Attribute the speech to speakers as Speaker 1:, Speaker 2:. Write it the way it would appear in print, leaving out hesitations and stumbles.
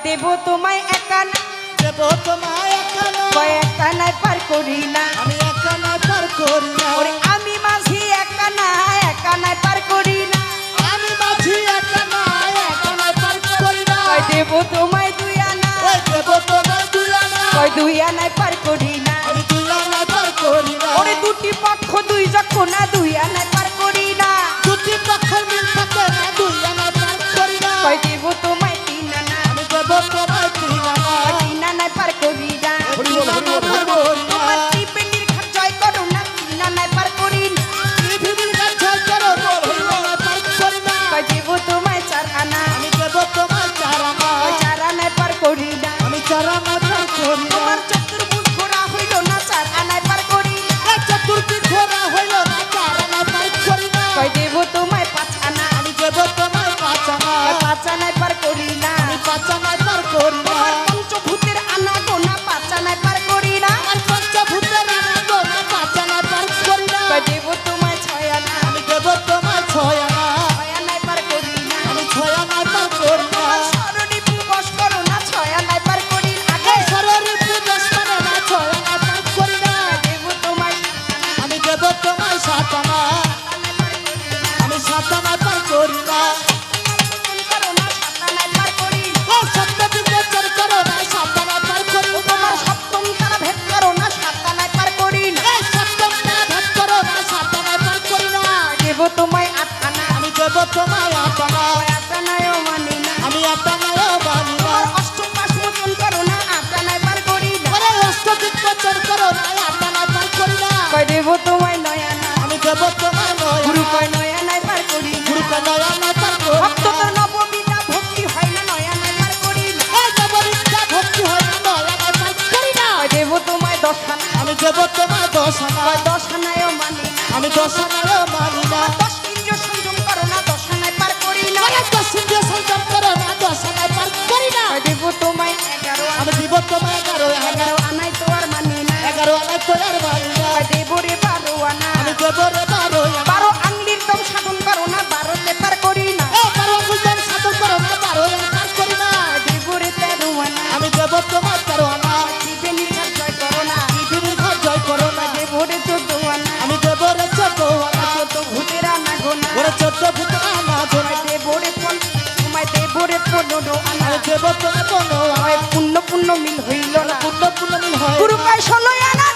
Speaker 1: দেব তোমায় একা না,
Speaker 2: দেব তোমায় একা না,
Speaker 1: কয় একা নাই পার করি না,
Speaker 2: আমি একা না পার করি না,
Speaker 1: ওরে আমি মাঝি একা না, একা নাই পার করি না,
Speaker 2: আমি মাঝি একা না পার করি না,
Speaker 1: কয় দেব তোমায় দুই আনা,
Speaker 2: ওই দেব তোমায় দুই আনা,
Speaker 1: কয় দুই আনায় পার করি না,
Speaker 2: আমি দুই আনা পার করি না,
Speaker 1: ওরে দুটি পক্ষ দুই যখন না দুই আনায় পার করি না,
Speaker 2: দুটি পক্ষ মিল থাকে না দুই আনা পার করি না,
Speaker 1: কয় দেব তোমায় তিন আনা,
Speaker 2: আমি দেব তোমায় তিন আনা,
Speaker 1: তিন আনায় পার করি না,
Speaker 2: তিন আনা পার করি না,
Speaker 1: তোমার ত্রিবেণীর ঘাট জয় করো না, তিন আনায় পার করি না,
Speaker 2: পৃথিবীর কাছে করো না তিন আনা পার করি না,
Speaker 1: কয় দেব তোমায় চার আনা,
Speaker 2: আমি দেব তোমায় চার আনা,
Speaker 1: কয় চার আনায় পার করি না,
Speaker 2: আমি চার আনা পার করি না,
Speaker 1: তোমার চতুর্ভুজ ঘোরা হইল না, চার আনায় পার করি না,
Speaker 2: এই চতুর্দিক ঘোরা হইল না চার আনা পার করি না,
Speaker 1: কয় দেব তোমায় পাঁচ আনা,
Speaker 2: আমি দেব তোমায় পাঁচ আনা,
Speaker 1: পাঁচ আনায় পার করি না,
Speaker 2: আমি পাঁচ আনা পার করি না,
Speaker 1: তোমার পঞ্চভূতের আনা গোনা পাঁচ আনায় পার করি না,
Speaker 2: আমার পঞ্চভূতের আনা গোনা পাঁচ আনা পার করি না,
Speaker 1: কয় দেব তোমায় ছয় আনা,
Speaker 2: আমি দেব তোমায় ছয় আনা,
Speaker 1: ছয় আনায় পার করি না,
Speaker 2: আমি ছয় আনা পার করি না,
Speaker 1: তোমার স্মরণীপু বশ করো না, ছয় আনায় পার করি না, আগে
Speaker 2: এই শরীরে পূজা করে না ছয় আনা পার করি না,
Speaker 1: দেব তোমায়
Speaker 2: আমি দেব তোমায় সাত আনা, আমি সাত আনা পার করি না,
Speaker 1: করো না, সাত আনায় পার করি না,
Speaker 2: ও সত্য বিবেচন করো না সাত আনা পার করি না,
Speaker 1: তোমার সপ্তম তারা ভেদ করো না, সাত আনায় পার করি না,
Speaker 2: এই সপ্তম না ভাগ করো না সাত আনা পার করি না,
Speaker 1: দেব তোমায় আট আনা,
Speaker 2: আমি দেব তোমায় আট আনা,
Speaker 1: আট আনায়ও মানি না,
Speaker 2: আমি আট আনায়ও মানি না,
Speaker 1: তোমার অষ্টম পাশ মোচন করো না, আট আনায় পার করি না,
Speaker 2: ওরে অষ্ট বিবেচন করো না আট আনা পার করি না,
Speaker 1: কয় দেব তোমায় নয় আনা,
Speaker 2: আমি দেব তোমায় নয়
Speaker 1: গুরু
Speaker 2: আনা,
Speaker 1: কয় নয় আনায় পার করি না,
Speaker 2: গুরুকে নয় আনা পার করি
Speaker 1: ভক্ত
Speaker 2: না,
Speaker 1: তোর নববিনা ভক্তি হয় না, নয় আনায় পার করি না,
Speaker 2: এই নববিদ্যা ভক্তি হয় না নয় আনা পার করি না,
Speaker 1: কয় দেব তোমায় দশ আনা,
Speaker 2: আমি দেব তোমায় দশ আনা,
Speaker 1: কয় দশ আনায়ও মানি না,
Speaker 2: আমি দশ আনায়ও মানি না,
Speaker 1: দশ ইন্দ্রিয় সংযম করো না, দশ আনায় পার করি না,
Speaker 2: ওরে দশ ইন্দ্রিয় সংযম করো না দশ আনায় পার করি না,
Speaker 1: কয় দেব তোমায় এগারো আনা,
Speaker 2: আমি দিব তোমায় এগারো আনা,
Speaker 1: এগারো আনায় তো আর মানি না,
Speaker 2: এগারো আনায় তো আর মানি না,
Speaker 1: কয় দেব রে বারো আনা,
Speaker 2: আমি দেব রে বারো আনা,
Speaker 1: বারো আঙ্গলির দম সাধন করো না, বারোতে পার করি না,
Speaker 2: এই বারো আঙ্গুল সাধন করো না বারো আনা পার করি না,
Speaker 1: কয় দেব রে তেরো আনা,
Speaker 2: আমি দেব তোমায় তেরো আনা,
Speaker 1: ত্রিবেণীর ঘাট জয় করো না,
Speaker 2: পৃথিবীর ঘর জয় করো না,
Speaker 1: দেব রে চোদ্দ আনা,
Speaker 2: আমি দেব রে চোদ্দ আনা,
Speaker 1: চোদ্দ ভূতের আনা গোনা,
Speaker 2: ওরে চোদ্দ ভূত আনা জোনা,
Speaker 1: দেব রে তোমায় দেব রে পনেরো আনা,
Speaker 2: আমি দেব তোমায় পনেরো আনা,
Speaker 1: পুণ্য পুণ্য মিল হইল না,
Speaker 2: পুণ্য পুণ্য মিল হয়
Speaker 1: গুরু কয় ষোলো আনা